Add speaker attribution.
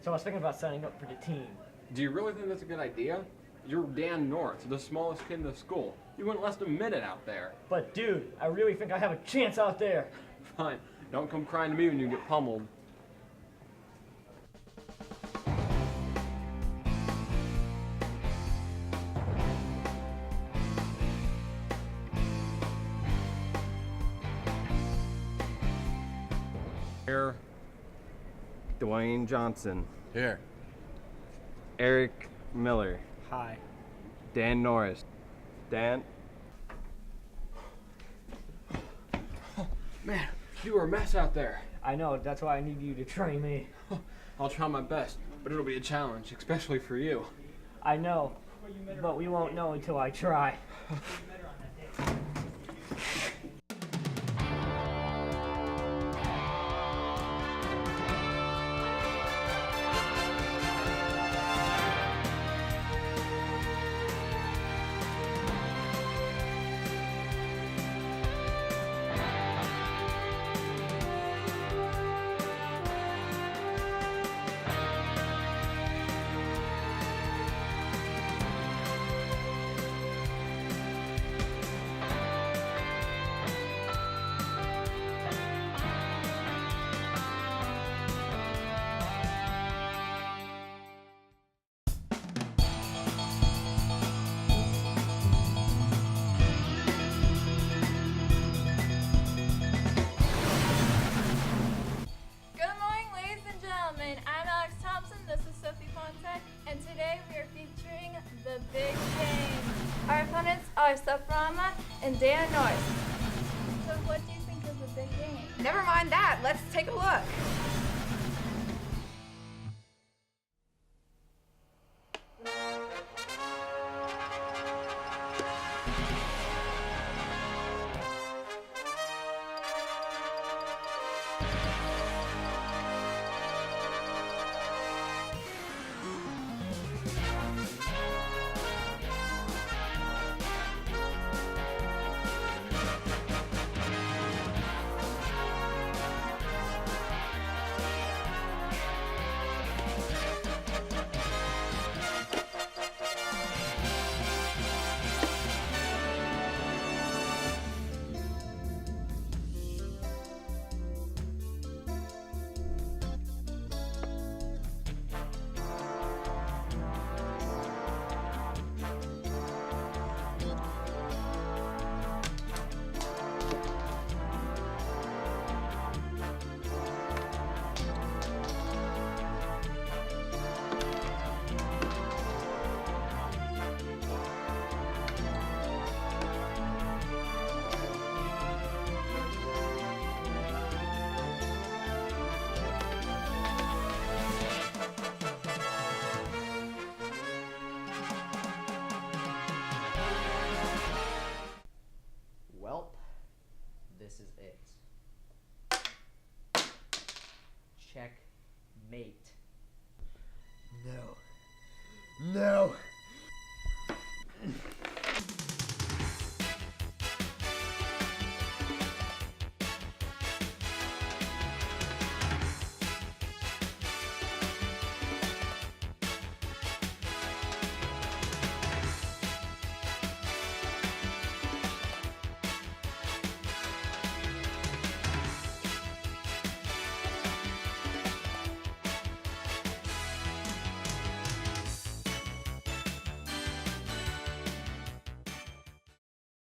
Speaker 1: So I was thinking about signing up for the team.
Speaker 2: Do you really think that's a good idea? You're Dan Norris, the smallest kid in the school. You wouldn't last a minute out there.
Speaker 1: But dude, I really think I have a chance out there.
Speaker 2: Fine. Don't come crying to me when you get pummeled. Here.
Speaker 3: Dwayne Johnson.
Speaker 4: Here.
Speaker 3: Eric Miller.
Speaker 1: Hi.
Speaker 3: Dan Norris. Dan?
Speaker 2: Man, you were a mess out there.
Speaker 1: I know, that's why I need you to train me.
Speaker 2: I'll try my best, but it'll be a challenge, especially for you.
Speaker 1: I know, but we won't know until I try.
Speaker 5: And today we are featuring the big game. Our opponents are Saframa and Dan Norris. So what do you think of the big game?
Speaker 6: Never mind that, let's take a look.
Speaker 7: Welp, this is it. Checkmate.
Speaker 4: No. No.